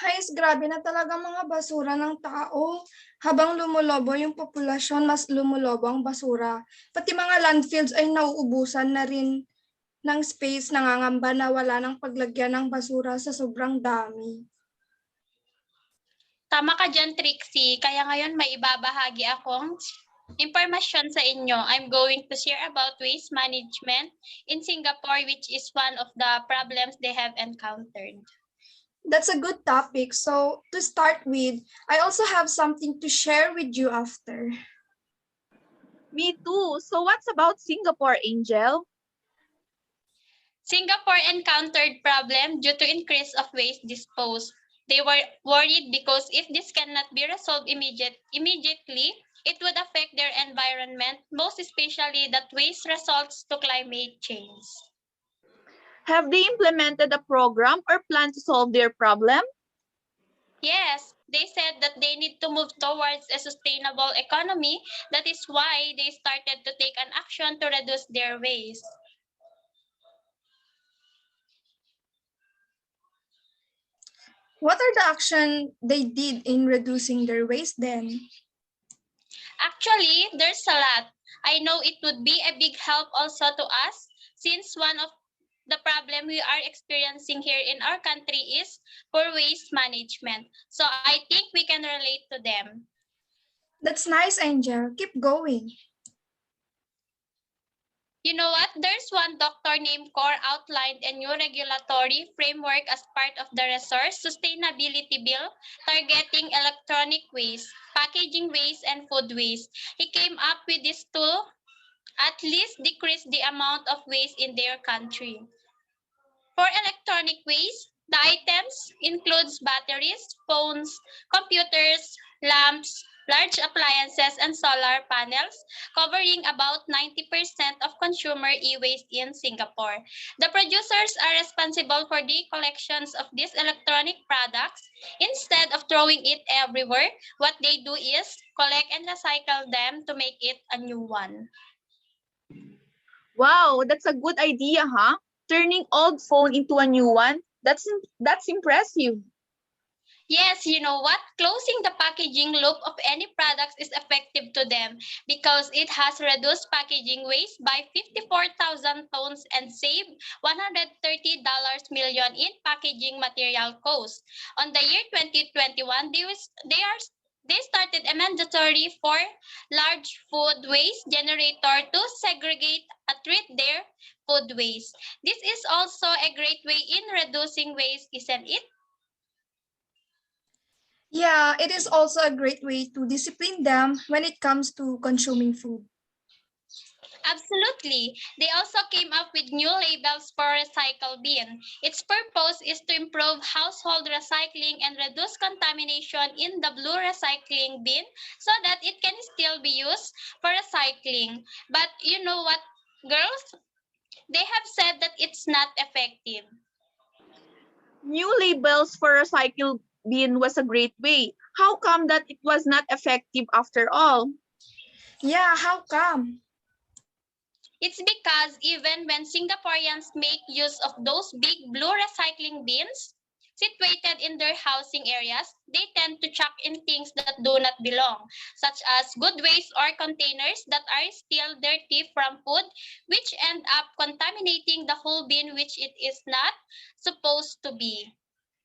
Guys, grabe na talaga mga basura ng tao. Habang lumulobo yung populasyon, mas lumulobo ang basura. Pati mga landfills ay nauubusan na rin ng space, nangangamba na wala ng paglagyan ng basura sa sobrang dami. Tama ka dyan, Trixie. Kaya ngayon may ibabahagi akong impormasyon sa inyo. I'm going to share about waste management in Singapore, which is one of the problems they have encountered. That's a good topic. So to start with, I also have something to share with you after. Me too. So what's about Singapore, Angel? Singapore encountered problem due to increase of waste disposed. They were worried because if this cannot be resolved immediately, it would affect their environment, most especially that waste results to climate change. Have they implemented a program or plan to solve their problem? Yes, they said that they need to move towards a sustainable economy. That is why they started to take an action to reduce their waste. What are the action they did in reducing their waste then? Actually, there's a lot. I know it would be a big help also to us since one of the problem we are experiencing here in our country is poor waste management. So I think we can relate to them. That's nice, Angel. Keep going. You know what? There's one doctor named Core outlined a new regulatory framework as part of the Resource Sustainability Bill targeting electronic waste, packaging waste, and food waste. He came up with this to at least decrease the amount of waste in their country. For electronic waste, the items includes batteries, phones, computers, lamps, large appliances, and solar panels, covering about 90% of consumer e-waste in Singapore. The producers are responsible for the collections of these electronic products. Instead of throwing it everywhere, what they do is collect and recycle them to make it a new one. Wow, that's a good idea, huh? Turning old phone into a new one. That's impressive. Yes, you know what? Closing the packaging loop of any products is effective to them because it has reduced packaging waste by 54,000 tons and saved $130 million in packaging material costs. On the year 2021, they started a mandatory for large food waste generator to segregate and treat their food waste. This is also a great way in reducing waste, isn't it? Yeah, it is also a great way to discipline them when it comes to consuming food. Absolutely. They also came up with new labels for recycle bin. Its purpose is to improve household recycling and reduce contamination in the blue recycling bin so that it can still be used for recycling. But you know what, girls? They have said that it's not effective. New labels for recycle bin was a great way. How come that it was not effective after all? Yeah, how come? It's because even when Singaporeans make use of those big blue recycling bins situated in their housing areas, they tend to chuck in things that do not belong, such as good waste or containers that are still dirty from food, which end up contaminating the whole bin, which it is not supposed to be.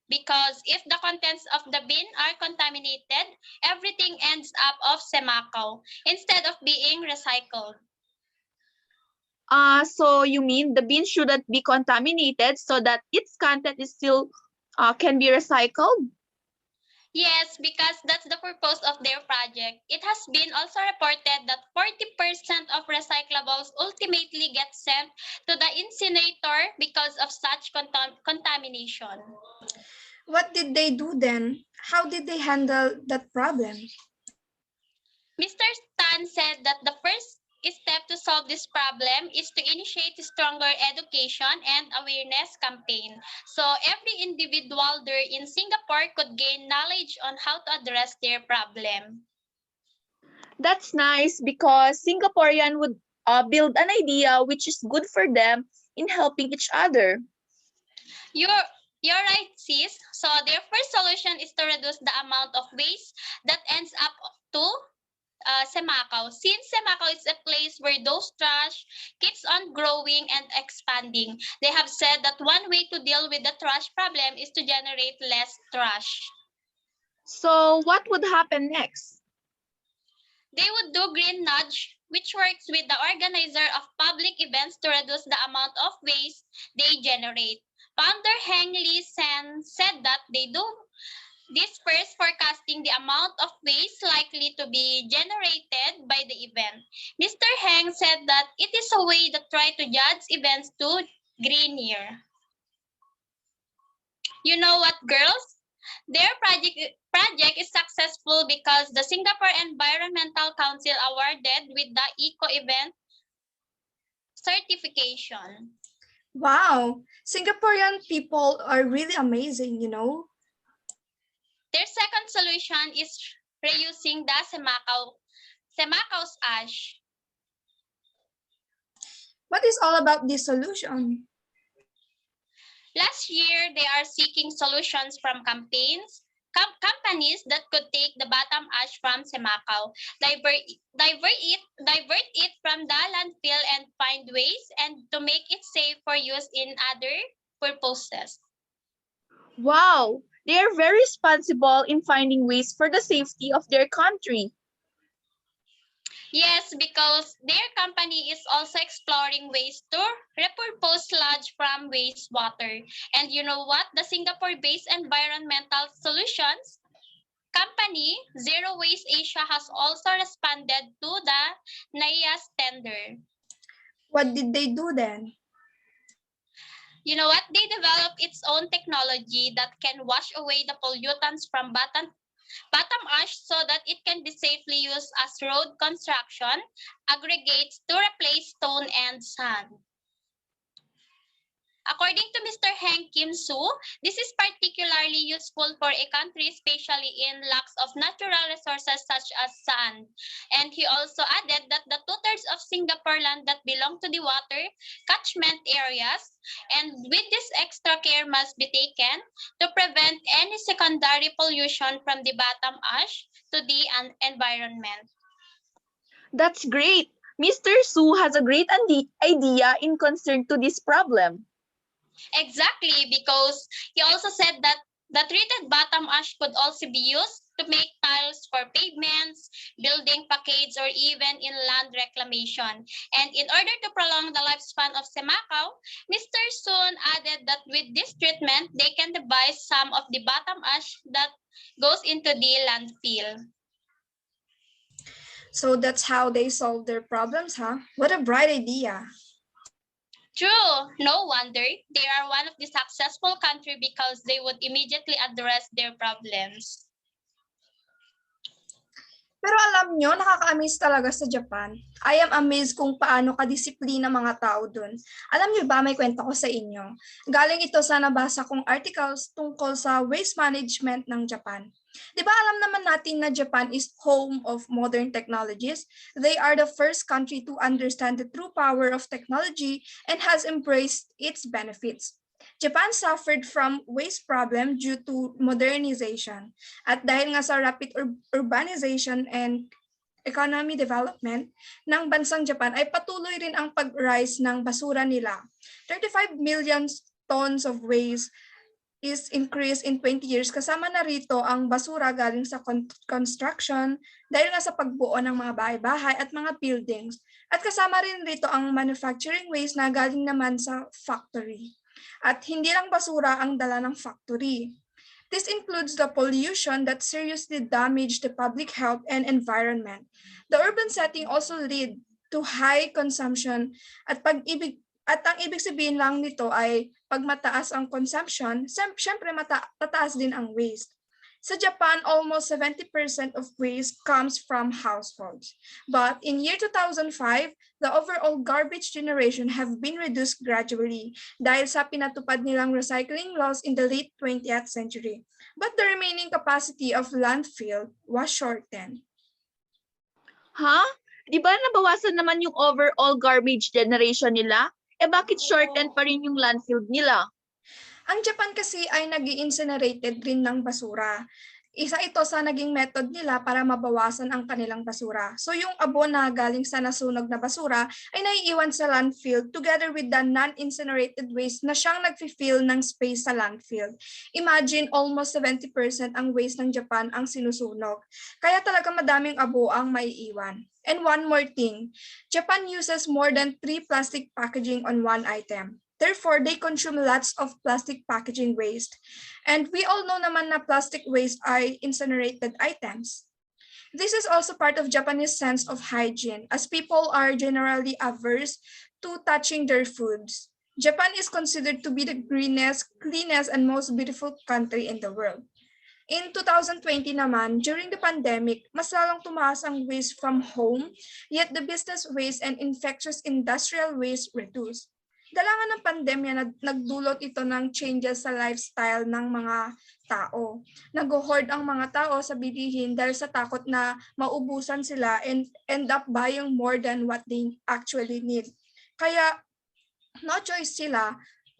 Because if the contents of the bin are contaminated, everything ends up of semakaw instead of being recycled. So you mean the bin shouldn't be contaminated so that its content is still can be recycled? Yes, because that's the purpose of their project. It has been also reported that 40% of recyclables ultimately get sent to the incinerator because of such contamination. What did they do then? How did they handle that problem? Mr. Tan said that the first step to solve this problem is to initiate stronger education and awareness campaign. So every individual there in Singapore could gain knowledge on how to address their problem. That's nice because Singaporean would build an idea which is good for them in helping each other. You're You're right, sis. So their first solution is to reduce the amount of waste that ends up to Semacao. Since Semacao is a place where those trash keeps on growing and expanding, they have said that one way to deal with the trash problem is to generate less trash. So what would happen next? They would do Green Nudge, which works with the organizer of public events to reduce the amount of waste they generate. Founder Heng Lee Sen said that they do this first forecasting the amount of waste likely to be generated by the event. Mr. Heng said that it is a way that try to judge events to greener. You know what, girls? Their project is successful because the Singapore Environmental Council awarded with the Eco Event certification. Wow, Singaporean people are really amazing, you know? Their second solution is reusing the Semacao's ash. What is all about this solution? Last year, they are seeking solutions from companies that could take the bottom ash from Semacao, divert it from the landfill and find ways and to make it safe for use in other purposes. Wow, they are very responsible in finding ways for the safety of their country. Yes, because their company is also exploring ways to repurpose sludge from wastewater. And you know what? The Singapore-based environmental solutions company, Zero Waste Asia, has also responded to the NAIA's tender. What did they do then? You know what? They developed its own technology that can wash away the pollutants from bottom ash so that it can be safely used as road construction aggregates to replace stone and sand. According to Mr. Heng Kim Soo, this is particularly useful for a country, especially in lacks of natural resources such as sand. And he also added that the two-thirds of Singapore land that belong to the water catchment areas, and with this extra care must be taken to prevent any secondary pollution from the bottom ash to the environment. That's great. Mr. Su has a great idea in concern to this problem. Exactly, because he also said that the treated bottom ash could also be used to make tiles for pavements, building facades, or even in land reclamation. And in order to prolong the lifespan of Semacao, Mr. Soon added that with this treatment, they can devise some of the bottom ash that goes into the landfill. So that's how they solve their problems, huh? What a bright idea. True, no wonder they are one of the successful country because they would immediately address their problems. Pero alam nyo, nakaka-amaze talaga sa Japan. I am amazed kung paano kadisiplina mga tao dun. Alam nyo ba, may kwento ko sa inyo. Galing ito sa nabasa kong articles tungkol sa waste management ng Japan. Di ba alam naman natin na Japan is home of modern technologies? They are the first country to understand the true power of technology and has embraced its benefits. Japan suffered from waste problem due to modernization. At dahil nga sa rapid urbanization and economy development ng bansang Japan ay patuloy rin ang pag-rise ng basura nila. 35 million tons of waste is increased in 20 years. Kasama na rito ang basura galing sa construction dahil nga sa pagbuo ng mga bahay-bahay at mga buildings. At kasama rin rito ang manufacturing waste na galing naman sa factory. At hindi lang basura ang dala ng factory. This includes the pollution that seriously damaged the public health and environment. The urban setting also lead to high consumption at ang ibig sabihin lang nito ay pag mataas ang consumption, syempre tataas din ang waste. Sa Japan, almost 70% of waste comes from households. But in year 2005, the overall garbage generation have been reduced gradually dahil sa pinatupad nilang recycling laws in the late 20th century. But the remaining capacity of landfill was shortened. Ha? Di ba nabawasan naman yung overall garbage generation nila? Bakit shortened pa rin yung landfill nila? Ang Japan kasi ay nag-incinerated rin ng basura. Isa ito sa naging method nila para mabawasan ang kanilang basura. So yung abo na galing sa nasunog na basura ay naiiwan sa landfill together with the non-incinerated waste na siyang nag-fill ng space sa landfill. Imagine almost 70% ang waste ng Japan ang sinusunog. Kaya talaga madaming abo ang maiiwan. And one more thing, Japan uses more than 3 plastic packaging on one item. Therefore, they consume lots of plastic packaging waste. And we all know naman na plastic waste ay incinerated items. This is also part of Japanese sense of hygiene, as people are generally averse to touching their foods. Japan is considered to be the greenest, cleanest, and most beautiful country in the world. In 2020 naman, during the pandemic, mas lalong tumaas ang waste from home, yet the business waste and infectious industrial waste reduced. Dalangan ng pandemya na nagdulot ito ng changes sa lifestyle ng mga tao. Nag-hoard ang mga tao sa bilihin dahil sa takot na maubusan sila and end up buying more than what they actually need. Kaya no choice sila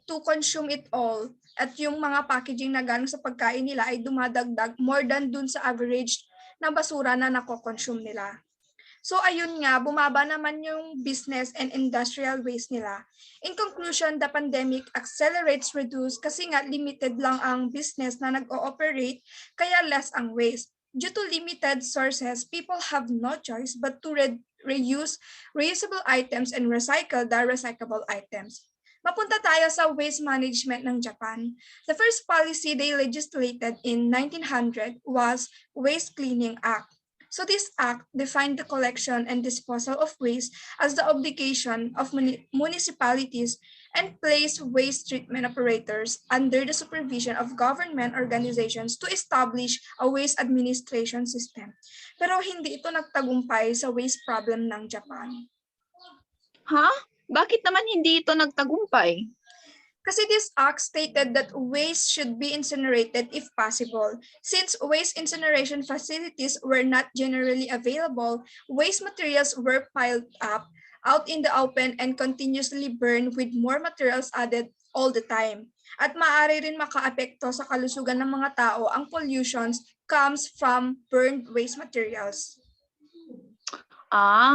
to consume it all at yung mga packaging na galing sa pagkain nila ay dumadagdag more than dun sa average na basura na nako-consume nila. So ayun nga, bumaba naman yung business and industrial waste nila. In conclusion, the pandemic accelerates reduce kasi nga limited lang ang business na nag-ooperate kaya less ang waste. Due to limited sources, people have no choice but to reuse reusable items and recycle the recyclable items. Mapunta tayo sa waste management ng Japan. The first policy they legislated in 1900 was Waste Cleaning Act. So this act defined the collection and disposal of waste as the obligation of municipalities and placed waste treatment operators under the supervision of government organizations to establish a waste administration system. Pero hindi ito nagtagumpay sa waste problem ng Japan. Ha? Bakit naman hindi ito nagtagumpay? Kasi this act stated that waste should be incinerated if possible. Since waste incineration facilities were not generally available, waste materials were piled up out in the open and continuously burned with more materials added all the time. At maaari rin makaapekto sa kalusugan ng mga tao ang pollutions comes from burned waste materials.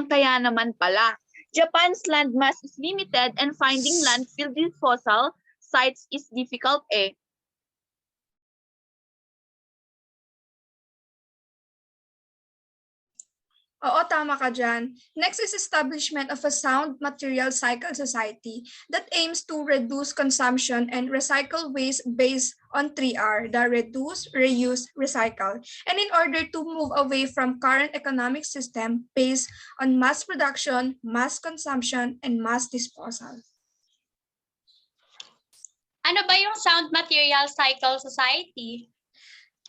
Kaya naman pala. Japan's land mass is limited and finding landfill disposal sites is difficult eh. Oo, tama ka dyan. Next is establishment of a sound material cycle society that aims to reduce consumption and recycle waste based on 3R, the reduce, reuse, recycle. And in order to move away from current economic system based on mass production, mass consumption, and mass disposal. Ano ba yung Sound Material Cycle Society?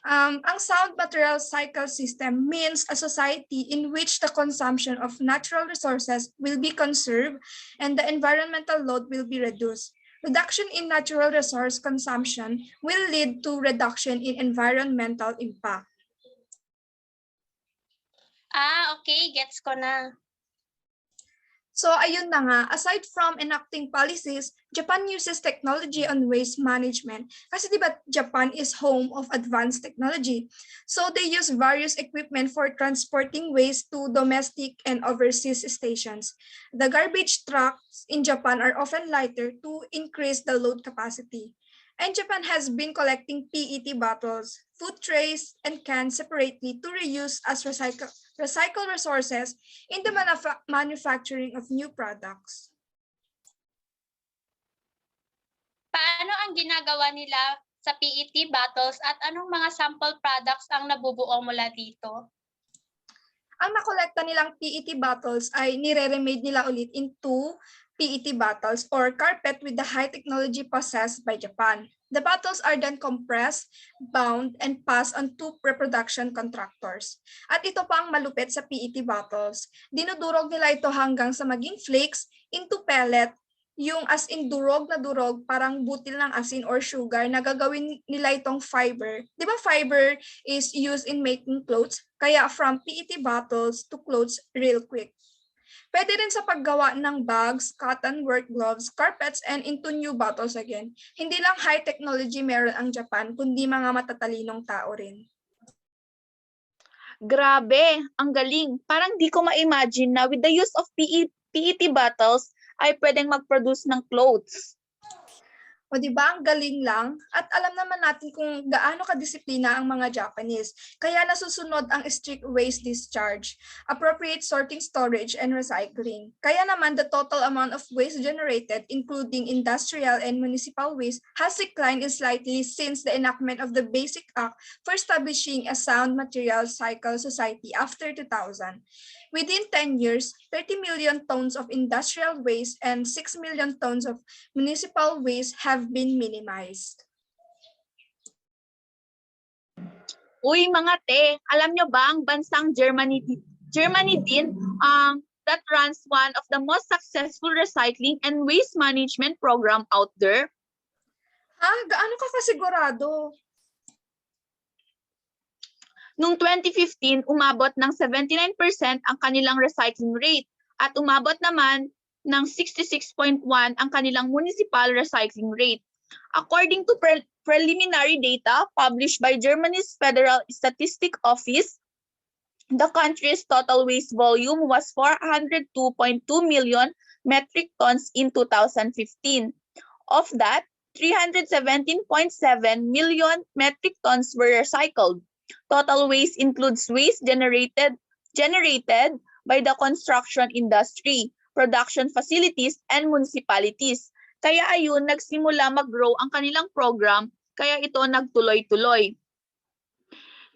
Ang sound material cycle system means a society in which the consumption of natural resources will be conserved and the environmental load will be reduced. Reduction in natural resource consumption will lead to reduction in environmental impact. Okay, gets ko na. So ayun na nga, aside from enacting policies, Japan uses technology on waste management. Kasi diba Japan is home of advanced technology. So they use various equipment for transporting waste to domestic and overseas stations. The garbage trucks in Japan are often lighter to increase the load capacity. And Japan has been collecting PET bottles, food trays, and cans separately to reuse as recycle resources in the manufacturing of new products. Paano ang ginagawa nila sa PET bottles at anong mga sample products ang nabubuo mula dito? Ang nakolekta nilang PET bottles ay nire-remade nila ulit into PET bottles or carpet with the high technology possessed by Japan. The bottles are then compressed, bound, and passed on to reproduction contractors. At ito pa ang malupit sa PET bottles. Dinudurog nila ito hanggang sa maging flakes into pellet, yung as in durog na durog, parang butil ng asin or sugar na gagawin nila itong fiber. Di ba fiber is used in making clothes? Kaya from PET bottles to clothes real quick. Pwede rin sa paggawa ng bags, cotton work gloves, carpets, and into new bottles again. Hindi lang high technology meron ang Japan, kundi mga matatalinong tao rin. Grabe, ang galing. Parang di ko ma-imagine na with the use of PET bottles ay pwedeng mag-produce ng clothes. O di ba ang galing lang? At alam naman natin kung gaano kadisiplina ang mga Japanese. Kaya nasusunod ang strict waste discharge, appropriate sorting, storage, and recycling. Kaya naman the total amount of waste generated, including industrial and municipal waste, has declined slightly since the enactment of the Basic Act for establishing a sound material cycle society after 2000. Within 10 years, 30 million tons of industrial waste and 6 million tons of municipal waste have been minimized. Uy, mga te, alam nyo ba ang bansang Germany din that runs one of the most successful recycling and waste management program out there? Ha? Gaano ka kasigurado? Noong 2015, umabot ng 79% ang kanilang recycling rate at umabot naman ng 66.1 ang kanilang municipal recycling rate. According to preliminary data published by Germany's Federal Statistic Office, the country's total waste volume was 402.2 million metric tons in 2015. Of that, 317.7 million metric tons were recycled. Total waste includes waste generated by the construction industry, production facilities, and municipalities. Kaya ayun, nagsimula mag-grow ang kanilang program, kaya ito nagtuloy-tuloy.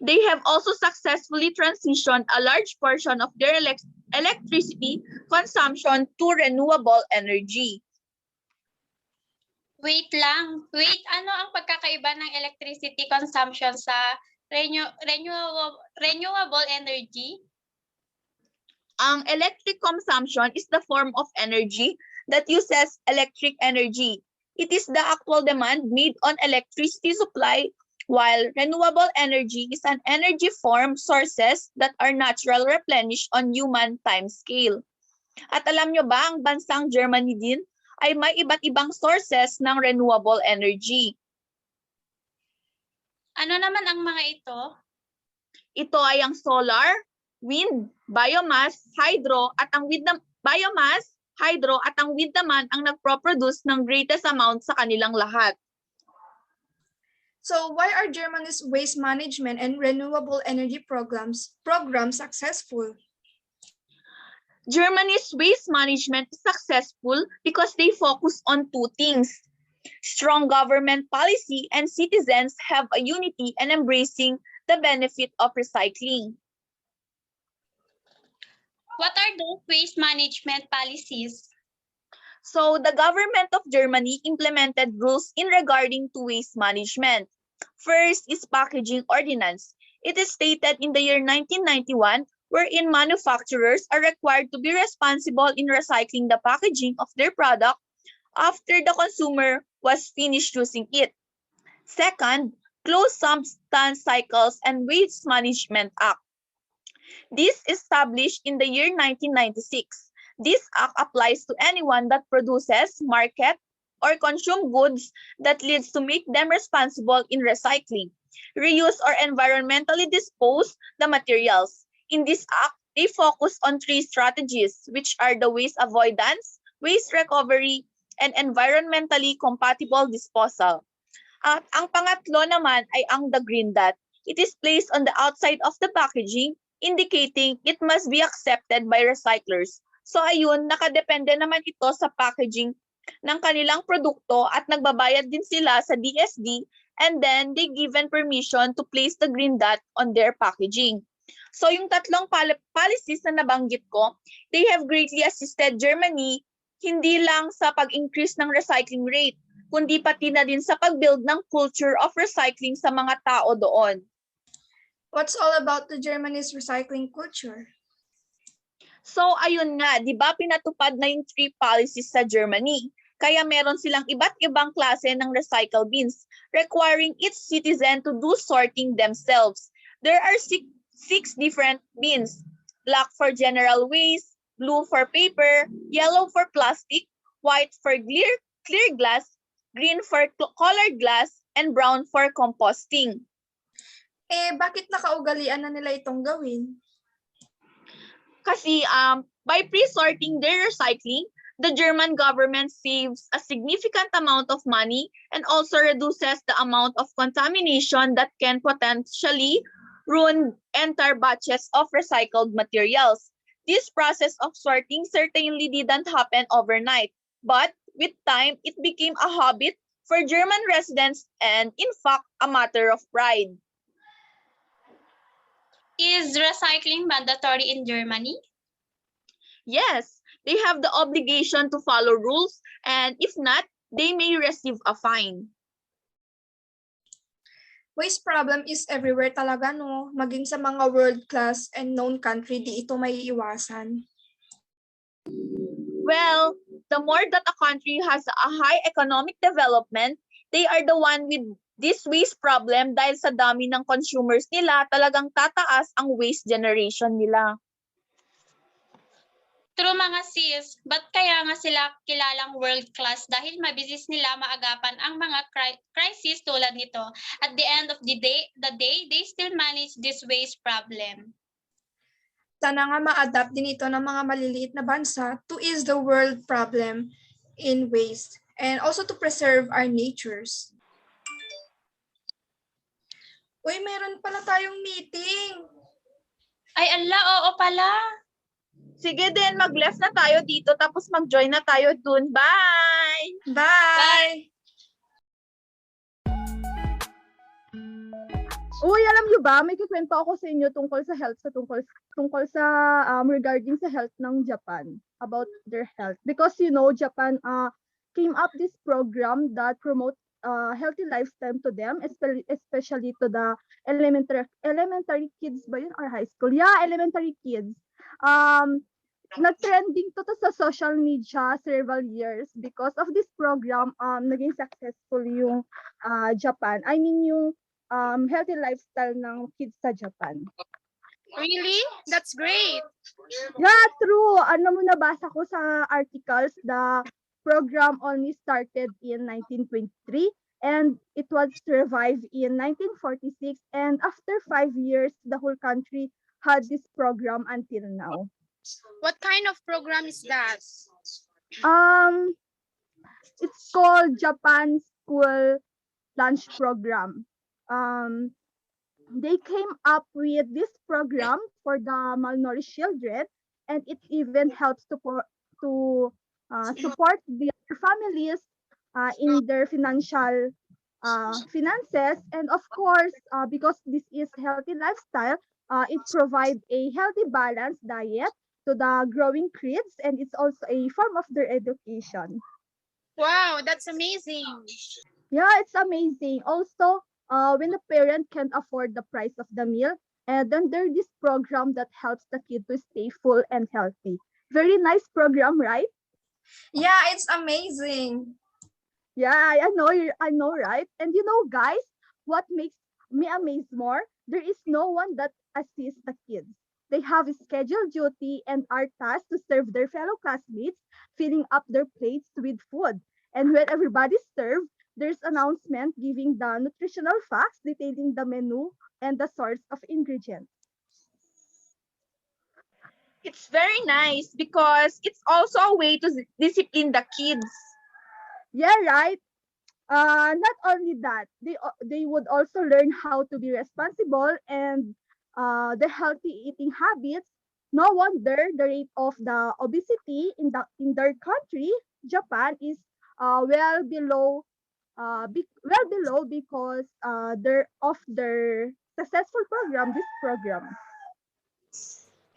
They have also successfully transitioned a large portion of their electricity consumption to renewable energy. Wait lang. Wait, ano ang pagkakaiba ng electricity consumption sa renewable energy? Ang electric consumption is the form of energy that uses electric energy. It is the actual demand made on electricity supply, while renewable energy is an energy form sources that are natural replenished on human time scale. At alam nyo ba, ang bansang Germany din ay may iba't ibang sources ng renewable energy. Ano naman ang mga ito? Ito ay ang solar, wind, biomass, hydro, at ang wind naman ang nagpo-produce ng greatest amount sa kanilang lahat. So why are Germany's waste management and renewable energy programs successful? Germany's waste management is successful because they focus on two things: strong government policy and citizens have a unity and embracing the benefit of recycling. What are those waste management policies? So the government of Germany implemented rules in regarding to waste management. First is packaging ordinance. It is stated in the year 1991 wherein manufacturers are required to be responsible in recycling the packaging of their product after the consumer was finished using it. Second, Closed Substance Cycles and Waste Management Act. This established in the year 1996. This act applies to anyone that produces, market, or consume goods that leads to make them responsible in recycling, reuse, or environmentally dispose the materials. In this act, they focus on three strategies, which are the waste avoidance, waste recovery, and environmentally compatible disposal. At ang pangatlo naman ay ang the green dot. It is placed on the outside of the packaging, indicating it must be accepted by recyclers. So ayun, nakadepende naman ito sa packaging ng kanilang produkto at nagbabayad din sila sa DSD, and then they given permission to place the green dot on their packaging. So yung tatlong policies na nabanggit ko, they have greatly assisted Germany hindi lang sa pag-increase ng recycling rate, kundi pati na din sa pag-build ng culture of recycling sa mga tao doon. What's all about the Germany's recycling culture? So ayun nga, di ba pinatupad na yung 3 policies sa Germany? Kaya meron silang iba't ibang klase ng recycle bins, requiring each citizen to do sorting themselves. There are 6 different bins: black for general waste, blue for paper, yellow for plastic, white for clear glass, green for colored glass, and brown for composting. Bakit nakaugalian na nila itong gawin? Kasi by pre-sorting their recycling, the German government saves a significant amount of money and also reduces the amount of contamination that can potentially ruin entire batches of recycled materials. This process of sorting certainly didn't happen overnight, but with time, it became a habit for German residents and, in fact, a matter of pride. Is recycling mandatory in Germany? Yes, they have the obligation to follow rules, and if not, they may receive a fine. Waste problem is everywhere talaga, no? Maging sa mga world-class and known country, di ito may iwasan. Well, the more that a country has a high economic development, they are the one with this waste problem dahil sa dami ng consumers nila, talagang tataas ang waste generation nila. True mga sis, ba't kaya nga sila kilalang world-class dahil mabilis nila maagapan ang mga crisis tulad nito. At the end of the day, they still manage this waste problem. Sana nga ma-adapt din ito ng mga maliliit na bansa to ease the world problem in waste and also to preserve our natures. Uy, meron pala tayong meeting. Ay ala, oo pala. Sige din, mag-left na tayo dito tapos mag-join na tayo dun. Bye! Bye! Uy, alam niyo ba, may kikwento ako sa inyo tungkol sa health, tungkol sa regarding sa health ng Japan, about their health. Because Japan came up this program that promote healthy lifestyle to them, especially to the elementary kids ba yun or high school? Yeah, elementary kids. Nag-trending to sa social media several years because of this program. Naging successful yung Japan. I mean yung healthy lifestyle ng kids sa Japan. Really? That's great. Yeah, true. Mo nabasa ko sa articles, the program only started in 1923 and it was revived in 1946, and after 5 years, the whole country had this program until now. What kind of program is that? It's called Japan School Lunch Program. They came up with this program for the malnourished children, and it even helps to support their families in their finances, and of course, because this is healthy lifestyle, it provides a healthy balanced diet to the growing kids, and it's also a form of their education. Wow, that's amazing. Yeah, it's amazing. Also, when the parent can't afford the price of the meal, and then there's this program that helps the kid to stay full and healthy. Very nice program, right? Yeah, it's amazing. Yeah, I know, right? And guys, what makes me amazed more? There is no one that assists the kids. They have a scheduled duty and are tasked to serve their fellow classmates, filling up their plates with food. And when everybody's served, there's announcement giving the nutritional facts detailing the menu and the source of ingredients. It's very nice because it's also a way to discipline the kids. Yeah, right. Not only that, they would also learn how to be responsible and the healthy eating habits. No wonder the rate of the obesity in their country, Japan, is well below because their successful program, this program.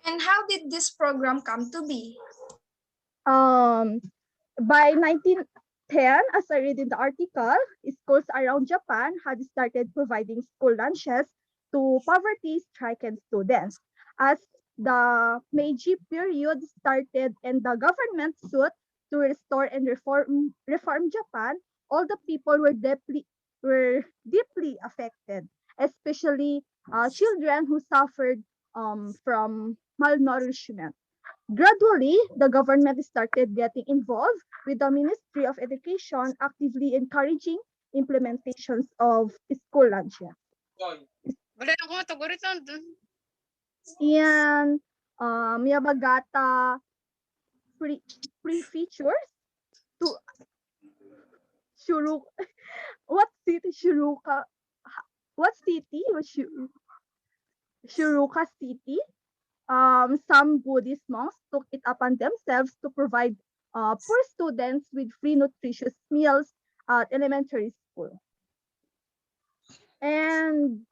And how did this program come to be? By 1910, as I read in the article, schools around Japan had started providing school lunches to poverty-stricken students. As the Meiji period started and the government sought to restore and reform Japan, all the people were deeply affected, especially children who suffered from malnourishment. Gradually, the government started getting involved with the Ministry of Education, actively encouraging implementations of school lunches. Wala na ko matagurito. And Yamagata prefectures to Shuru. What city? Shuruka. What city was Shuruka City? Some Buddhist monks took it upon themselves to provide poor students with free nutritious meals at elementary school. And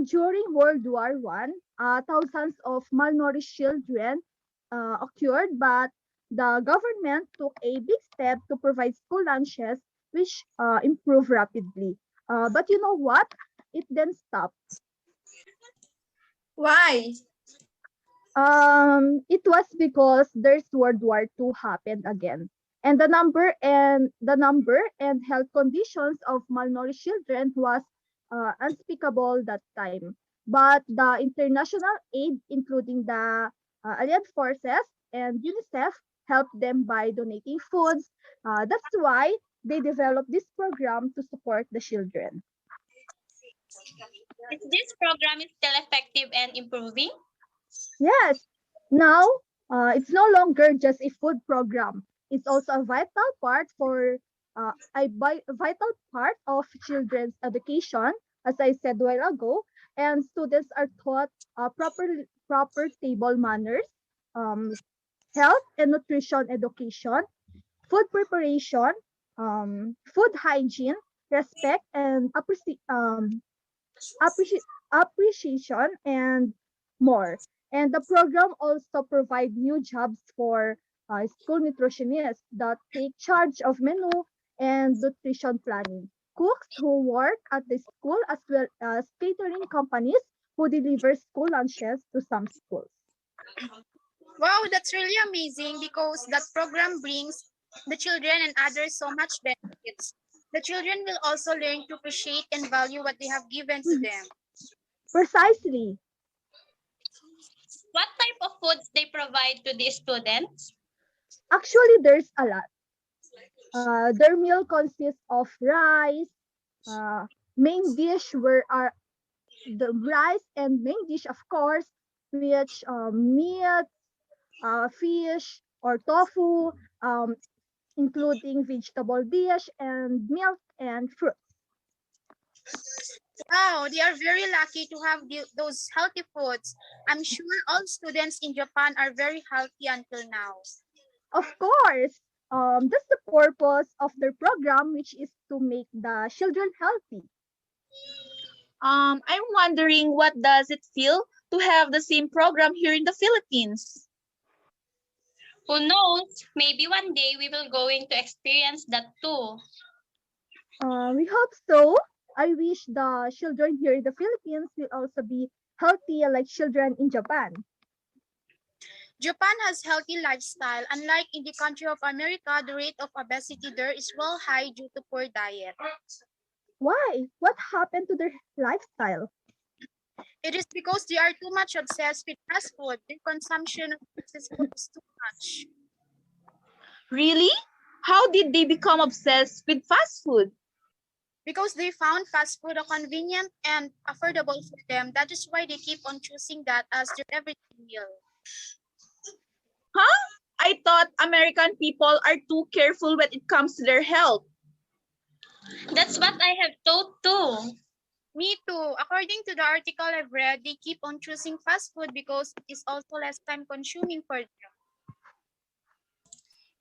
during World War One, thousands of malnourished children occurred, but the government took a big step to provide school lunches, which improved rapidly. But you know what? It then stopped. Why? It was because there's World War II happened again. And the number and health conditions of malnourished children was unspeakable that time. But the international aid, including the Allied Forces and UNICEF, helped them by donating foods. That's why they developed this program to support the children. Is this program is still effective and improving? Yes, now it's no longer just a food program. It's also a vital part of children's education, as I said a while ago. And students are taught proper table manners, um, health and nutrition education, food preparation, food hygiene, respect, and appreciation, and more. And the program also provide new jobs for school nutritionists that take charge of menu and nutrition planning, cooks who work at the school, as well as catering companies who deliver school lunches to some schools. Wow, that's really amazing because that program brings the children and others so much benefits. The children will also learn to appreciate and value what they have given to them. Precisely. What type of foods they provide to the students? Actually, there's a lot. Their meal consists of rice, uh, main dish where are the rice and main dish, of course, which meat, fish or tofu, including vegetable dish and milk and fruit. Wow, they are very lucky to have those healthy foods. I'm sure all students in Japan are very healthy until now. Of course, that's the purpose of their program, which is to make the children healthy. I'm wondering, what does it feel to have the same program here in the Philippines? Who knows? Maybe one day we will going to experience that too. We hope so. I wish the children here in the Philippines will also be healthy like children in Japan. Japan has healthy lifestyle. Unlike in the country of America, the rate of obesity there is well high due to poor diet. Why? What happened to their lifestyle? It is because they are too much obsessed with fast food. Their consumption of processed food is too much. Really? How did they become obsessed with fast food? Because they found fast food a convenient and affordable for them. That is why they keep on choosing that as their everyday meal. Huh? I thought American people are too careful when it comes to their health. That's what I have thought too. Me too. According to the article I've read, they keep on choosing fast food because it is also less time consuming for them.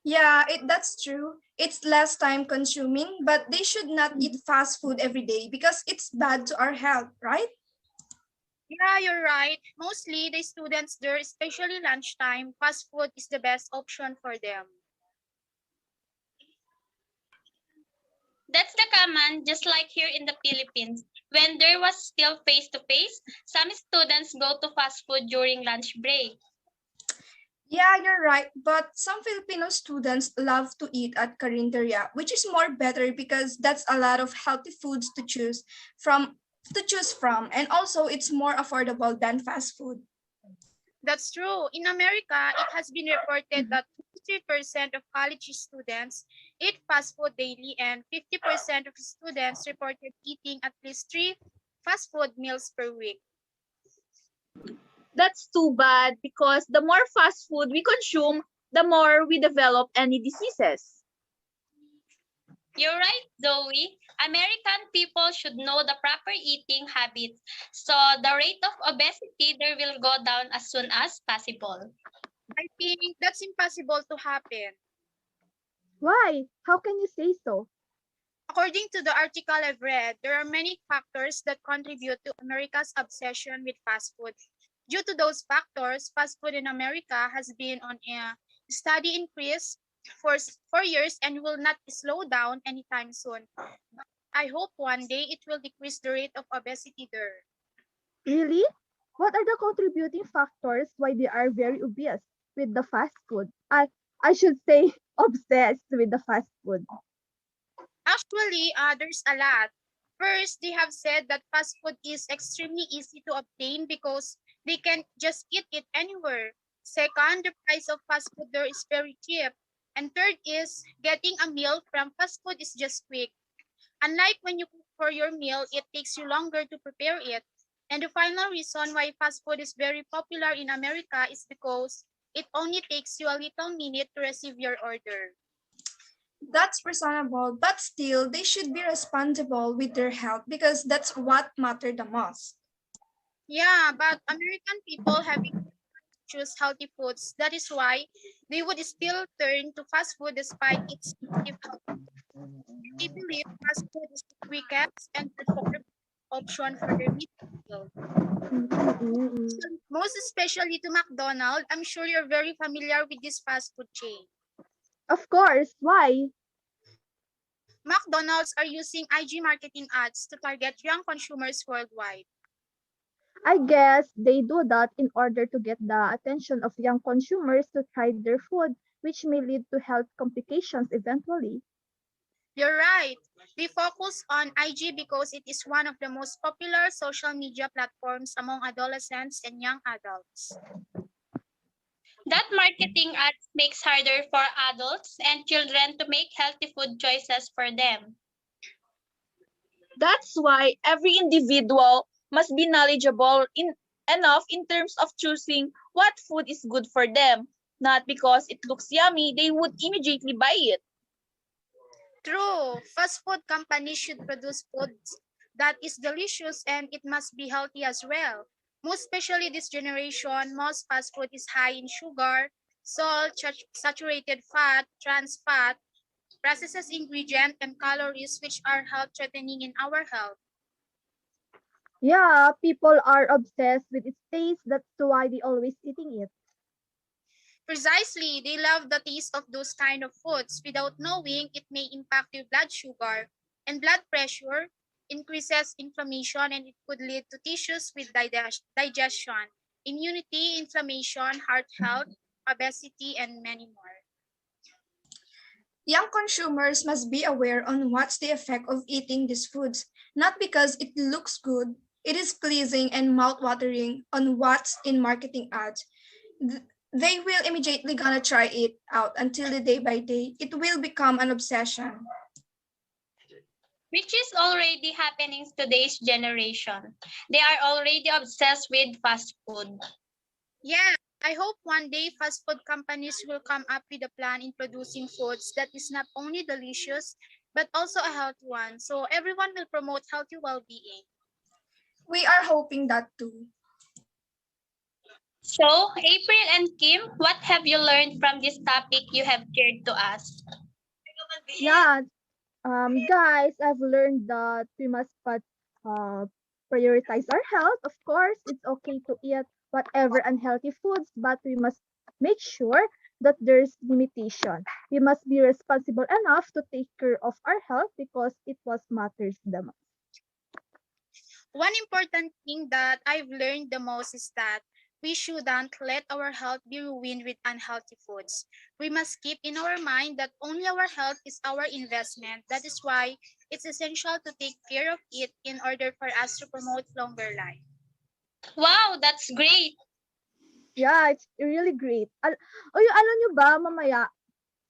Yeah, that's true. It's less time consuming, but they should not eat fast food every day because it's bad to our health, right? Yeah, you're right. Mostly the students there, especially lunchtime, fast food is the best option for them. That's the common, just like here in the Philippines. When there was still face-to-face, some students go to fast food during lunch break. Yeah, you're right. But some Filipino students love to eat at Carinderia, which is more better because that's a lot of healthy foods from, and also it's more affordable than fast food. That's true. In America, it has been reported that 53% of college students eat fast food daily, and 50% of students reported eating at least 3 fast food meals per week. That's too bad because the more fast food we consume, the more we develop any diseases. You're right, Zoe. American people should know the proper eating habits, so the rate of obesity there will go down as soon as possible. I think that's impossible to happen. Why? How can you say so? According to the article I've read, there are many factors that contribute to America's obsession with fast food. Due to those factors, fast food in America has been on a steady increase for years and will not slow down anytime soon. I hope one day it will decrease the rate of obesity there. Really? What are the contributing factors why they are very obvious with the fast food? I should say obsessed with the fast food. Actually, there's a lot. First, they have said that fast food is extremely easy to obtain because they can just eat it anywhere. Second, the price of fast food there is very cheap. And third is getting a meal from fast food is just quick. Unlike when you cook for your meal, it takes you longer to prepare it. And the final reason why fast food is very popular in America is because it only takes you a little minute to receive your order. That's reasonable, but still, they should be responsible with their health because that's what matters the most. Yeah, but American people have choose healthy foods. That is why they would still turn to fast food despite its negative health. They believe fast food is the quickest and affordable option for their meal. Mm-mm. Most especially to McDonald's, I'm sure you're very familiar with this fast food chain. Of course, why? McDonald's are using IG marketing ads to target young consumers worldwide. I guess they do that in order to get the attention of young consumers to try their food, which may lead to health complications eventually. You're right. They focus on IG because it is one of the most popular social media platforms among adolescents and young adults. That marketing ads makes harder for adults and children to make healthy food choices for them. That's why every individual must be knowledgeable enough in terms of choosing what food is good for them. Not because it looks yummy, they would immediately buy it. True, fast food companies should produce food that is delicious and it must be healthy as well. Most especially this generation, most fast food is high in sugar, salt, saturated fat, trans fat, processed ingredient, and calories which are health threatening in our health. Yeah, people are obsessed with its taste. That's why they always eating it. Precisely, they love the taste of those kind of foods without knowing it may impact your blood sugar and blood pressure, increases inflammation, and it could lead to issues with digestion, immunity, inflammation, heart health, obesity, and many more. Young consumers must be aware on what's the effect of eating these foods, not because it looks good, it is pleasing and mouth-watering on what's in marketing ads. They will immediately gonna try it out until the day by day, it will become an obsession. Which is already happening to today's generation. They are already obsessed with fast food. Yeah, I hope one day fast food companies will come up with a plan in producing foods that is not only delicious, but also a healthy one, so everyone will promote healthy well-being. We are hoping that too. So, April and Kim, what have you learned from this topic you have shared to us? Yeah, guys, I've learned that we must uh, prioritize our health. Of course, it's okay to eat whatever unhealthy foods, but we must make sure that there's limitation. We must be responsible enough to take care of our health because it was matters the most. One important thing that I've learned the most is that we shouldn't let our health be ruined with unhealthy foods. We must keep in our mind that only our health is our investment. That is why it's essential to take care of it in order for us to promote longer life. Wow, that's great. Yeah, it's really great. Yung ano nyo ba, mamaya,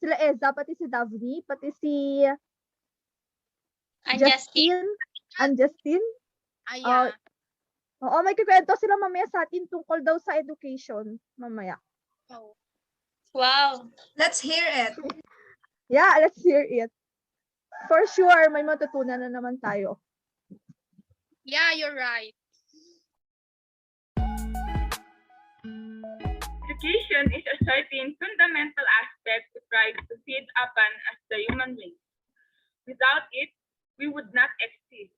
sila Eza, pati si Daphne, pati si And Justin, Justin, and Justin. Yeah. Oo, may kikwento sila mamaya sa atin tungkol daw sa education, mamaya. Oh. wow. Let's hear it. Yeah, let's hear it. For sure, may matutunan na naman tayo. Yeah, you're right. Education is a certain fundamental aspect to try to feed upon as the human race. Without it, we would not exist.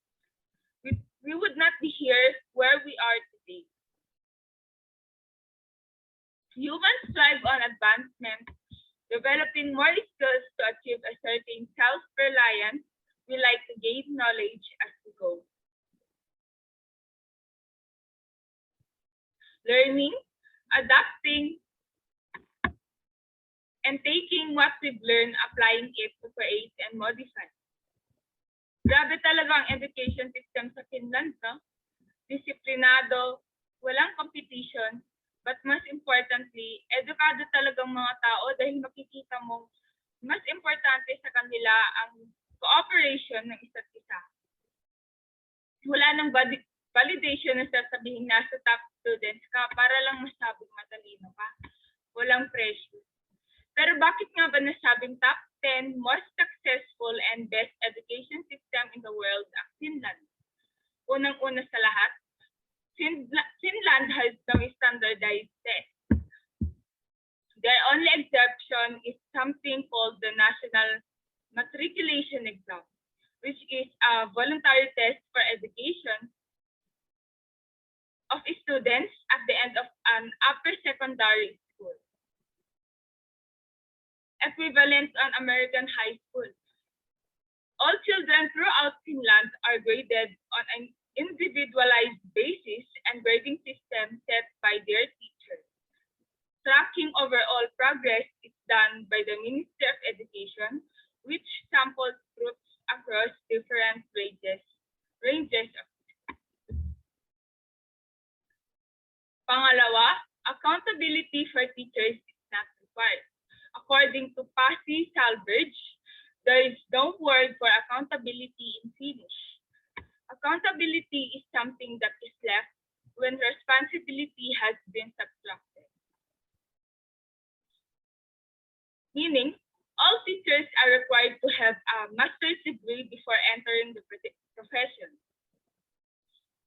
We would not be here where we are today. Humans thrive on advancement, developing more skills to achieve a certain self-reliance. We like to gain knowledge as we go. Learning, adapting, and taking what we've learned, applying it to create and modify. Grabe talaga ang education system sa Finland, no? Disiplinado, walang competition, but most importantly, edukado talagang mga tao dahil makikita mong mas importante sa kanila ang cooperation ng isa't isa. Wala nang validation na sasabihin nasa top students ka para lang masabing matalino ka. Walang pressure. Pero bakit nga ba nasabing top 10 most successful and best education system in the world ang Finland? Unang-una sa lahat, Finland has no standardized test. Their only exception is something called the National Matriculation Exam, which is a voluntary test for education of students at the end of an upper secondary school, equivalent on American high school. All children throughout Finland are graded on an individualized basis and grading system set by their teachers. Tracking overall progress is done by the Ministry of Education, which samples groups across different ranges of. Pangalawa, accountability for teachers is not required. According to Pasi Salvage, there is no word for accountability in Finnish. Accountability is something that is left when responsibility has been subtracted. Meaning, all teachers are required to have a master's degree before entering the profession.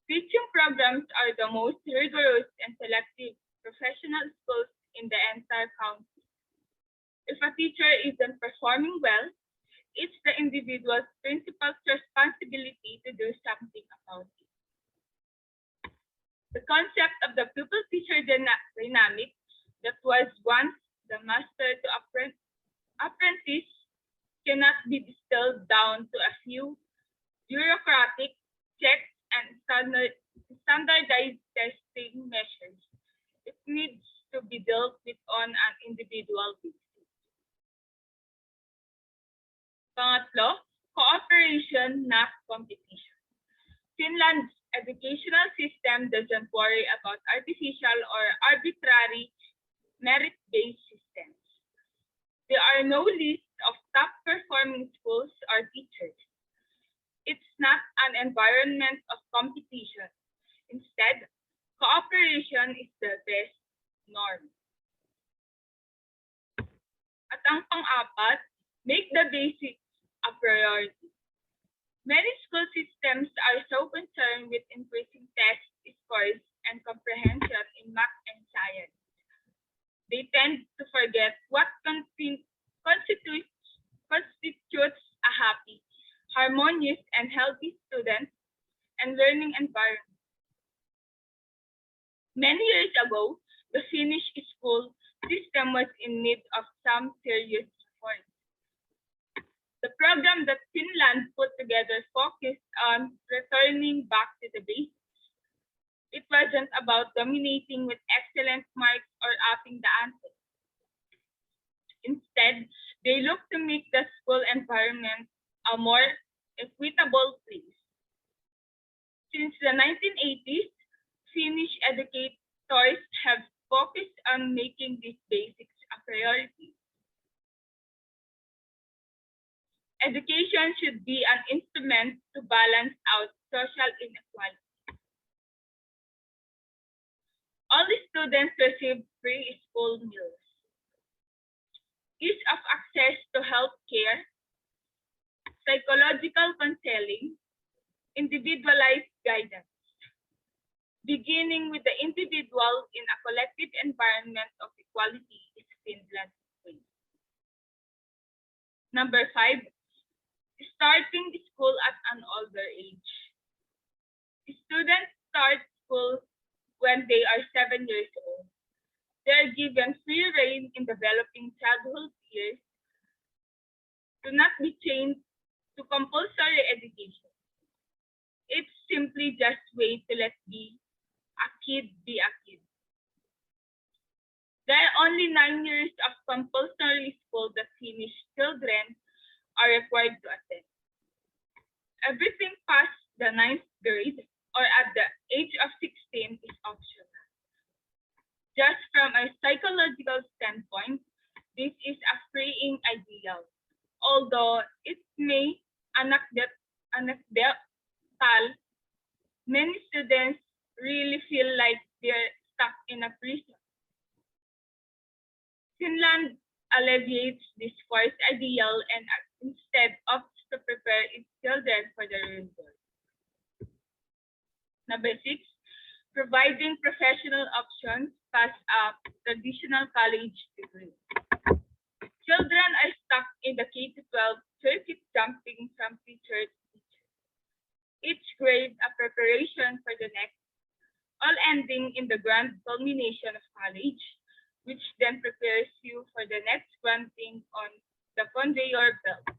Teaching programs are the most rigorous and selective professional schools in the entire country. If a teacher isn't performing well, it's the individual's principal responsibility to do something about it. The concept of the pupil-teacher dynamic that was once the master to apprentice cannot be distilled down to a few bureaucratic checks and standardized testing measures. It needs to be dealt with on an individual basis. Pangatlo, cooperation, not competition. Finland's educational system doesn't worry about artificial or arbitrary merit-based systems. There are no lists of top-performing schools or teachers. It's not an environment of competition. Instead, cooperation is the best norm. At ang pang-apat, make the basics a priority. Many school systems are so concerned with increasing test scores and comprehension in math and science. They tend to forget what constitutes a happy, harmonious, and healthy student and learning environment. Many years ago, the Finnish school system was in need of some serious reform. The program that Finland put together focused on returning back to the basics. It wasn't about dominating with excellent marks or upping the ante. Instead, they looked to make the school environment a more equitable place. Since the 1980s, Finnish educators have focus on making these basics a priority. Education should be an instrument to balance out social inequality. All the students receive free school meals. Ease of access to health care, psychological counseling, individualized guidance, beginning with the individual in a collective environment of equality is Finland's way. Number 5, starting school at an older age. Students start school when they are 7 years old. They are given free rein in developing childhood years to not be chained to compulsory education. It's simply just way to let be a kid be a kid. There are only 9 years of compulsory school that finished children are required to attend. Everything past the 9th grade or at the age of 16 is optional. Just from a psychological standpoint, this is a freeing ideal, although it may anecdotal, many students really feel like they're stuck in a prison. Finland alleviates this forced ideal and instead opts to prepare its children for the real world. Number 6, providing professional options past a traditional college degree. Children are stuck in the K-12 circuit jumping from teacher to teacher. Each grade a preparation for the next, all ending in the grand culmination of college, which then prepares you for the next grand thing on the conveyor belt.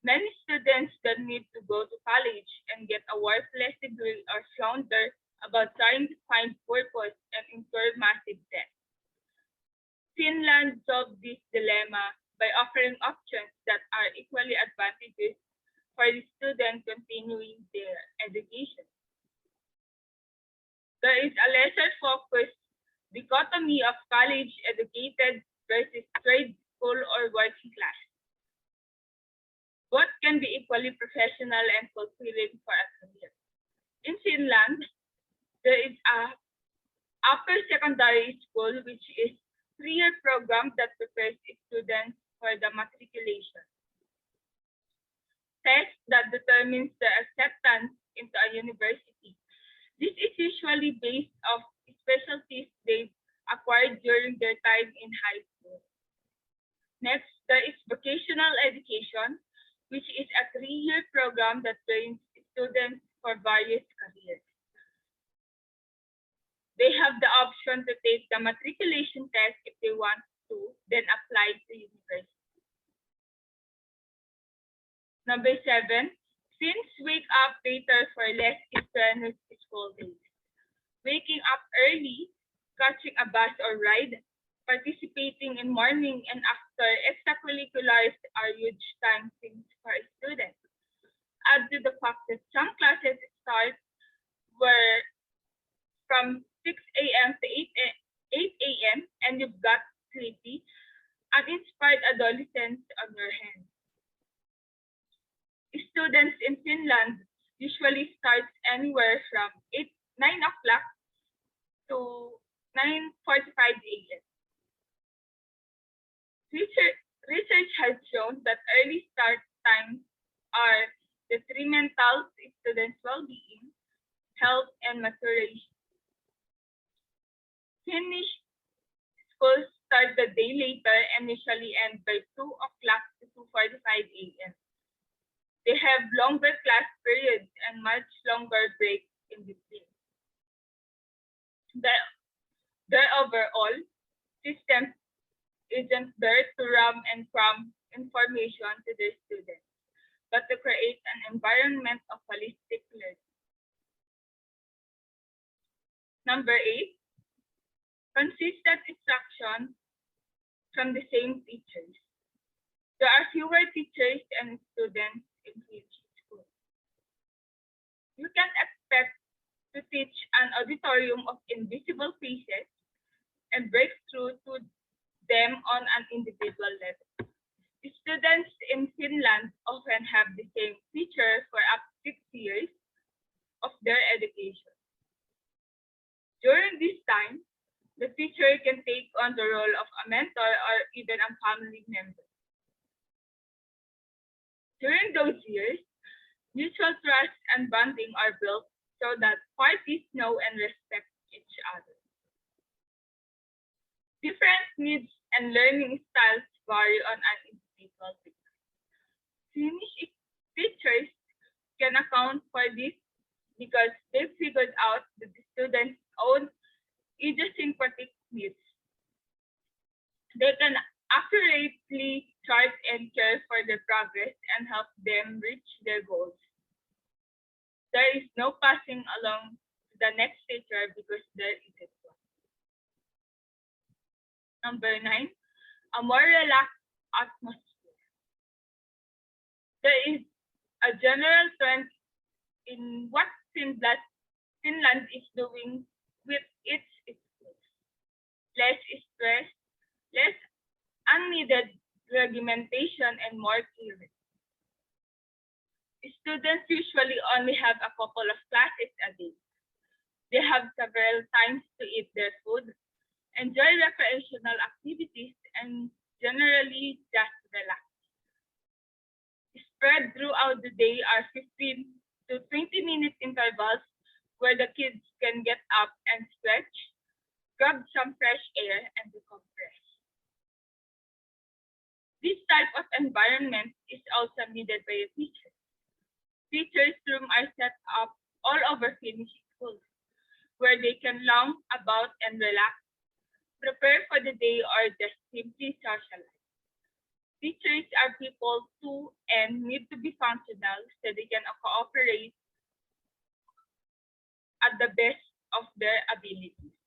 Many students then need to go to college and get a worthless degree or flounder about trying to find purpose and incur massive debt. Finland solved this dilemma by offering options that are equally advantageous for the student continuing their education. There is a lesser focused dichotomy of college educated versus trade school or working class. Both can be equally professional and fulfilling for a career. In Finland, there is a upper secondary school which is 3-year program that prepares students for the matriculation. Test that determines their acceptance into a university. This is usually based off specialties they acquired during their time in high school. Next, there is vocational education, which is a 3-year program that trains students for various careers. They have the option to take the matriculation test if they want to, then apply to university. Number 7, since wake up later for less strenuous school days. Waking up early, catching a bus or ride, participating in morning and after extracurriculars are huge time sinks for students. Add to the fact that some classes start were from 6 a.m. to 8 a.m. and you've got sleepy, uninspired adolescents on your hands. Students in Finland usually start anywhere from 9 o'clock to 9:45 a.m. Research has shown that early start times are detrimental to students' well-being, health, and maturation. Finnish schools start the day later and usually end by 2 o'clock to 2:45 a.m. They have longer class periods and much longer breaks in between. Their overall system isn't there to ram and cram information to their students, but to create an environment of holistic learning. Number 8, consistent instruction from the same teachers. There are fewer teachers and students in each school. You can expect to teach an auditorium of invisible faces and break through to them on an individual level. Students in Finland often have the same teacher for up to 6 years of their education. During this time, the teacher can take on the role of a mentor or even a family member. During those years, mutual trust and bonding are built so that parties know and respect each other. Different needs and learning styles vary on an individual basis. Finnish teachers can account for this because they figured out that the students' own idiosyncratic needs. They can accurately chart and care for their progress and help them reach their goals. There is no passing along to the next teacher because there isn't one. Number 9, a more relaxed atmosphere. There is a general trend in what Finland is doing with its schools. Less stress, less unneeded regimentation, and more clearance. Students usually only have a couple of classes a day. They have several times to eat their food, enjoy recreational activities, and generally just relax. Spread throughout the day are 15 to 20-minute intervals where the kids can get up and stretch, grab some fresh air, and decompress. This type of environment is also needed by a teacher. Teachers' rooms are set up all over Finnish schools, where they can lounge about and relax, prepare for the day, or just simply socialize. Teachers are people too and need to be functional so they can cooperate at the best of their abilities.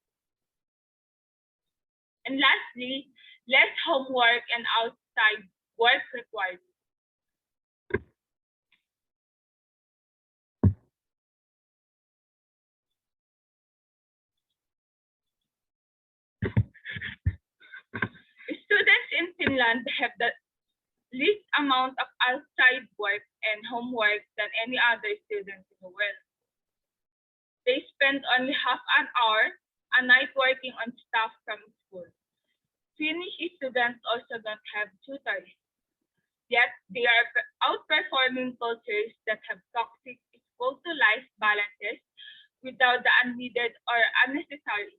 And lastly, less homework and outside work required. Students in Finland have the least amount of outside work and homework than any other students in the world. They spend only half an hour a night working on stuff from school. Finnish students also don't have tutors, yet they are outperforming cultures that have toxic school-to-life balances without the unneeded or unnecessary.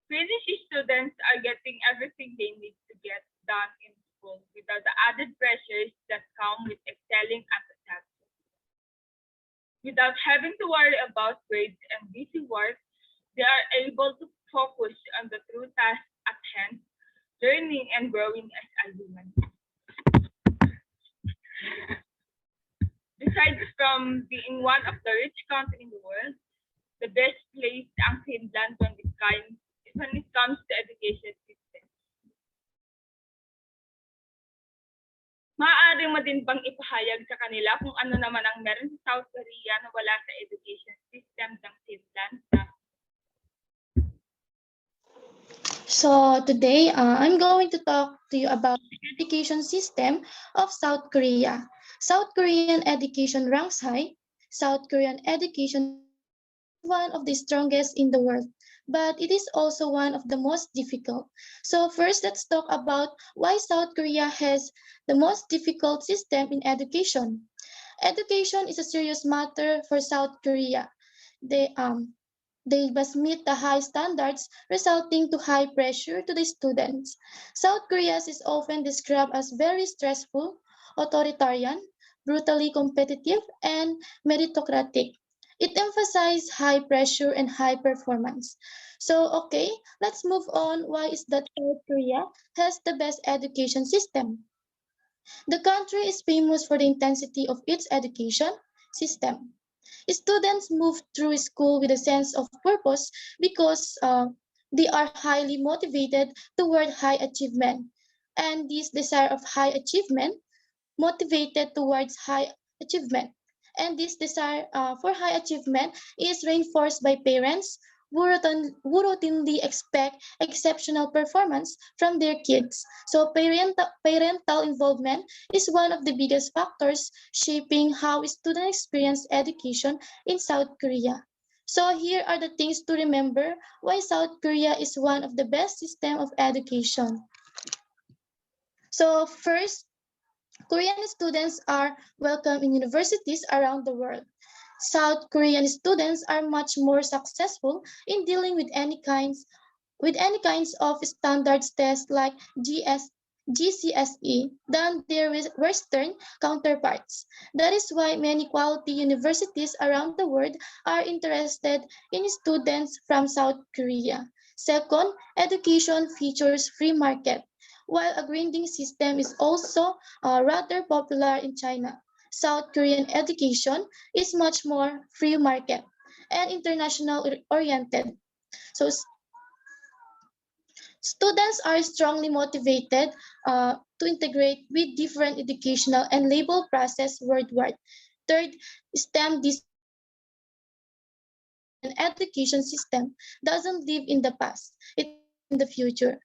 Finnish students are getting everything they need to get done in school without the added pressures that come with excelling at a subject. Without having to worry about grades and busy work, they are able to focus on the true task at hand, learning and growing as a human. Besides from being one of the rich countries in the world, the best place ang Finland when it comes to education system. Maaari mo din bang ipahayag sa kanila kung ano naman ang meron sa South Korea na wala sa education system ng Finland? So today, I'm going to talk to you about the education system of South Korea. South Korean education ranks high. South Korean education is one of the strongest in the world, but it is also one of the most difficult. So first, let's talk about why South Korea has the most difficult system in education. Education is a serious matter for South Korea. They must meet the high standards, resulting to high pressure to the students. South Korea is often described as very stressful, authoritarian, brutally competitive, and meritocratic. It emphasizes high pressure and high performance. So, okay, let's move on. Why is that South Korea has the best education system? The country is famous for the intensity of its education system. Students move through school with a sense of purpose because they are highly motivated toward high achievement. And this desire of high achievement motivated towards high achievement And this desire for high achievement is reinforced by parents who routinely expect exceptional performance from their kids. So parental involvement is one of the biggest factors shaping how students experience education in South Korea. So here are the things to remember why South Korea is one of the best system of education. So first, Korean students are welcome in universities around the world. South Korean students are much more successful in dealing with any kinds of standards tests like GCSE than their Western counterparts. That is why many quality universities around the world are interested in students from South Korea. Second, education features free market. While a grading system is also rather popular in China, South Korean education is much more free market and international oriented. So students are strongly motivated to integrate with different educational and labor process worldwide. Third, STEM discipline an education system doesn't live in the past, it lives in the future.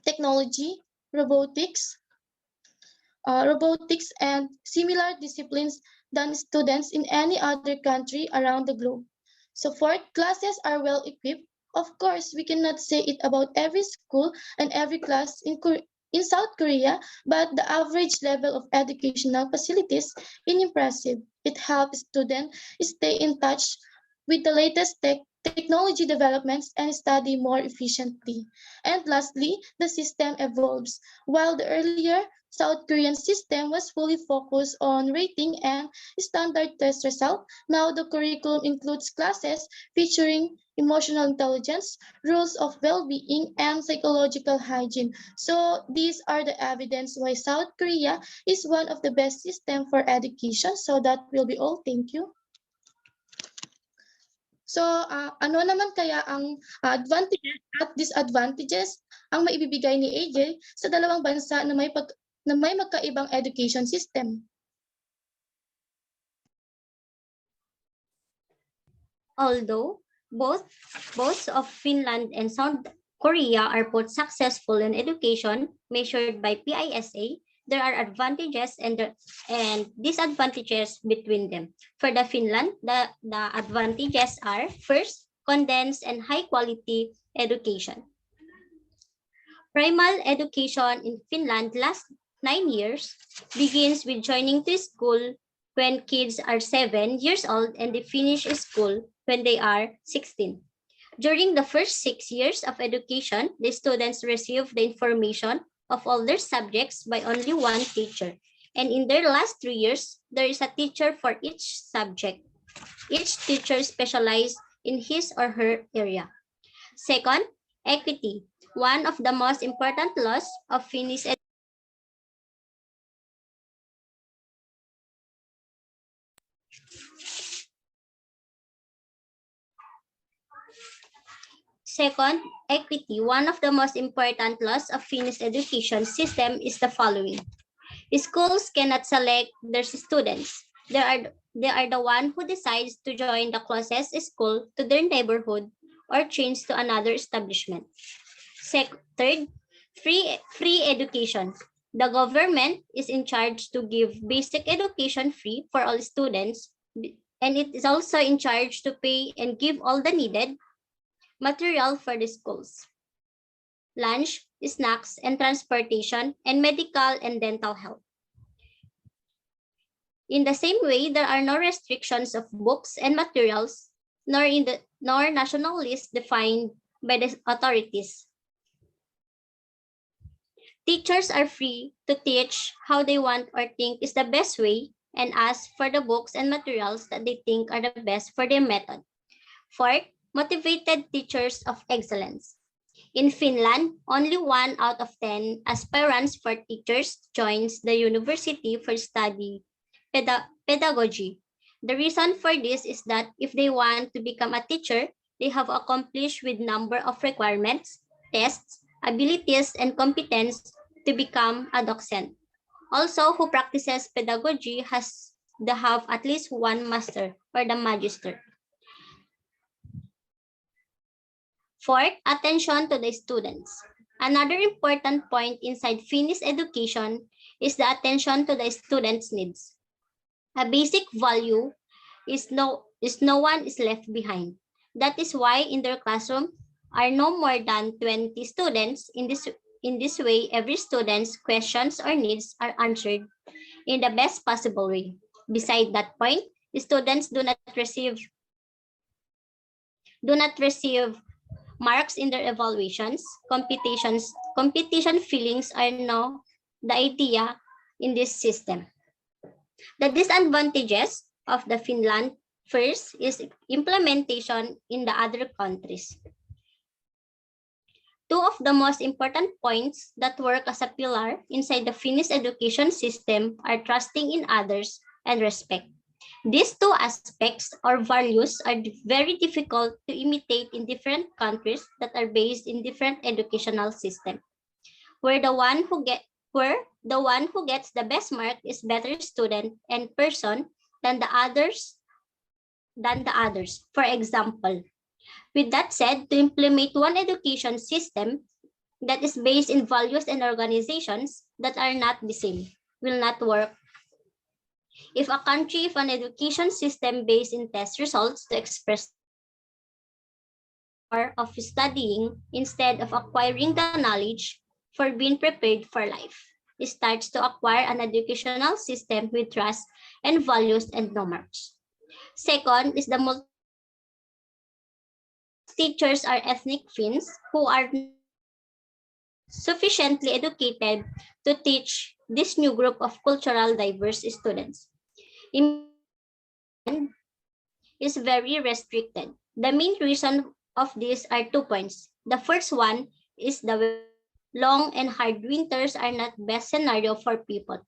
Technology, robotics, robotics, and similar disciplines than students in any other country around the globe. So fourth, classes are well equipped. Of course, we cannot say it about every school and every class in South Korea, but the average level of educational facilities is impressive. It helps students stay in touch with the latest technology developments and study more efficiently. And lastly, the system evolves. While the earlier South Korean system was fully focused on rating and standard test result. Now the curriculum includes classes featuring emotional intelligence, rules of well-being, and psychological hygiene. So these are the evidence why South Korea is one of the best system for education. So that will be all. Thank you. So, ano naman kaya ang advantages at disadvantages ang maibibigay ni AJ sa dalawang bansa na may magkaibang education system? Although both of Finland and South Korea are both successful in education measured by PISA, there are advantages and disadvantages between them. For the Finland, the advantages are first, condensed and high quality education. Primal education in Finland lasts 9 years, begins with joining to school when kids are 7 years old and they finish school when they are 16. During the first 6 years of education, the students receive the information of all their subjects by only one teacher. And in their last 3 years, there is a teacher for each subject. Each teacher specializes in his or her area. Second, equity. One of the most important laws of Finnish education. Second, equity. One of the most important laws of Finnish education system is the following. Schools cannot select their students. They are the one who decides to join the closest school to their neighborhood or change to another establishment. Third, free education. The government is in charge to give basic education free for all students, and it is also in charge to pay and give all the needed material for the schools. Lunch, snacks, and transportation, and medical and dental health. In the same way, there are no restrictions of books and materials, nor national lists defined by the authorities. Teachers are free to teach how they want or think is the best way and ask for the books and materials that they think are the best for their method. Fourth, motivated teachers of excellence. In Finland, only 1 out of 10 aspirants for teachers joins the university for study pedagogy. The reason for this is that if they want to become a teacher, they have accomplished with number of requirements, tests, abilities, and competence to become a docent. Also, who practices pedagogy has to have at least one master or the magister. Fourth, attention to the students. Another important point inside Finnish education is the attention to the students' needs. A basic value is no one is left behind. That is why in their classroom are no more than 20 students. In this way, every student's questions or needs are answered in the best possible way. Beside that point, students do not receive marks in their evaluations. Competition feelings are now the idea in this system. The disadvantages of the Finland first is implementation in the other countries. Two of the most important points that work as a pillar inside the Finnish education system are trusting in others and respect. These two aspects or values are very difficult to imitate in different countries that are based in different educational systems, where the one who gets the best mark is better student and person than the others. For example, with that said, to implement one education system that is based in values and organizations that are not the same will not work. If an education system based in test results to express of studying instead of acquiring the knowledge for being prepared for life. It starts to acquire an educational system with trust and values and no marks. Second is the teachers are ethnic Finns who are sufficiently educated to teach this new group of cultural diverse students. Is very restricted. The main reason of this are 2 points. The first one is the long and hard winters are not best scenario for people.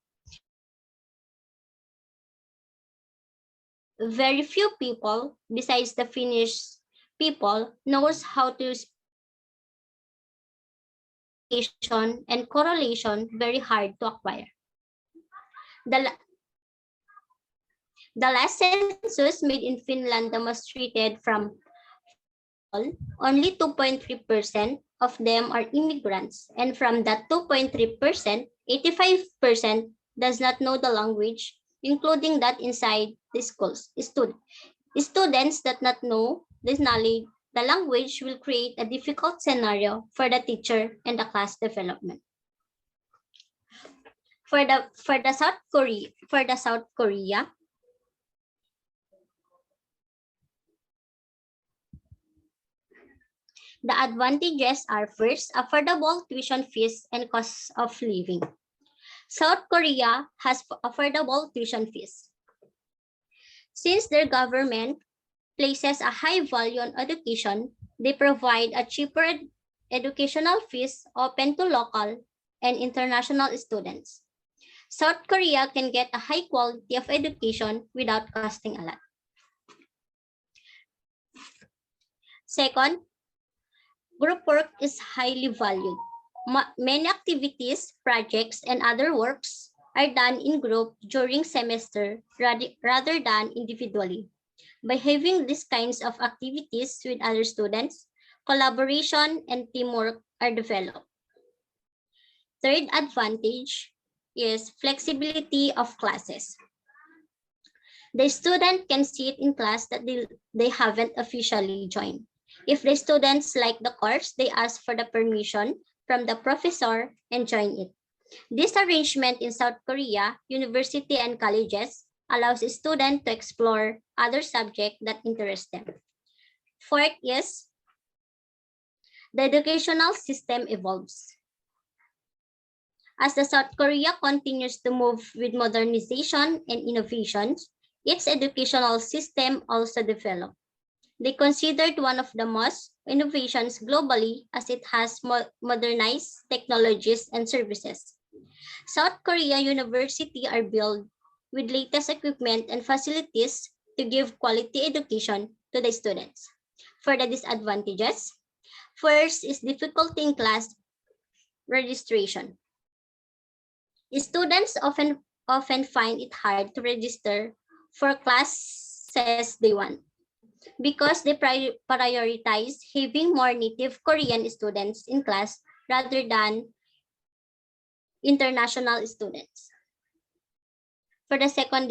Very few people, besides the Finnish people, knows how to and correlation very hard to acquire. The last census made in Finland demonstrated from only 2.3% of them are immigrants. And from that 2.3%, 85% does not know the language, including that inside the schools. Students that not know this knowledge, the language will create a difficult scenario for the teacher and the class development. For South Korea, the advantages are first, affordable tuition fees and cost of living. South Korea has affordable tuition fees. Since their government places a high value on education, they provide a cheaper educational fees open to local and international students. South Korea can get a high quality of education without costing a lot. Second, group work is highly valued. Many activities, projects, and other works are done in group during semester rather than individually. By having these kinds of activities with other students, collaboration and teamwork are developed. Third advantage is flexibility of classes. The student can sit in class that they haven't officially joined. If the students like the course, they ask for the permission from the professor and join it. This arrangement in South Korea, university and colleges, allows students to explore other subjects that interest them. Fourth is the educational system evolves. As the South Korea continues to move with modernization and innovations, its educational system also developed. They considered one of the most innovations globally as it has modernized technologies and services. South Korea University are built with latest equipment and facilities to give quality education to the students. For the disadvantages, first is difficulty in class registration. Students often find it hard to register for classes they want because they prioritize having more native Korean students in class rather than international students. For the second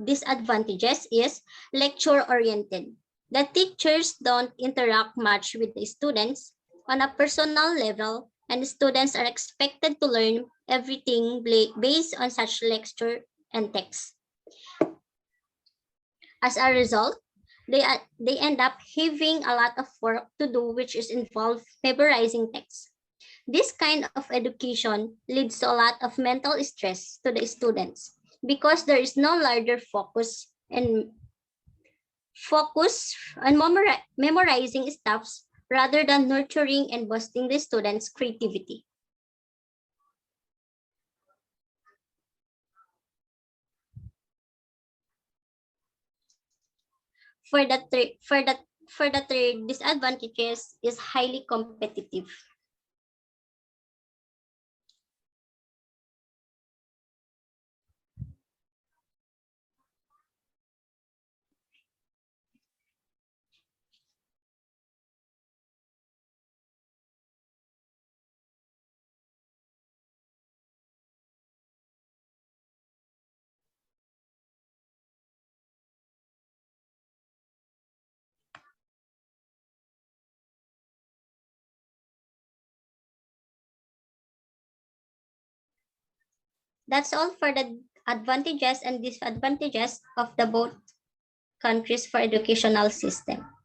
disadvantages is lecture oriented. The teachers don't interact much with the students on a personal level, and the students are expected to learn everything based on such lecture and text. As a result, they end up having a lot of work to do, which is involved memorizing text. This kind of education leads to a lot of mental stress to the students because there is no larger focus on memorizing stuffs rather than nurturing and boosting the students' creativity. For the third disadvantages is highly competitive. That's all for the advantages and disadvantages of the both countries for educational system.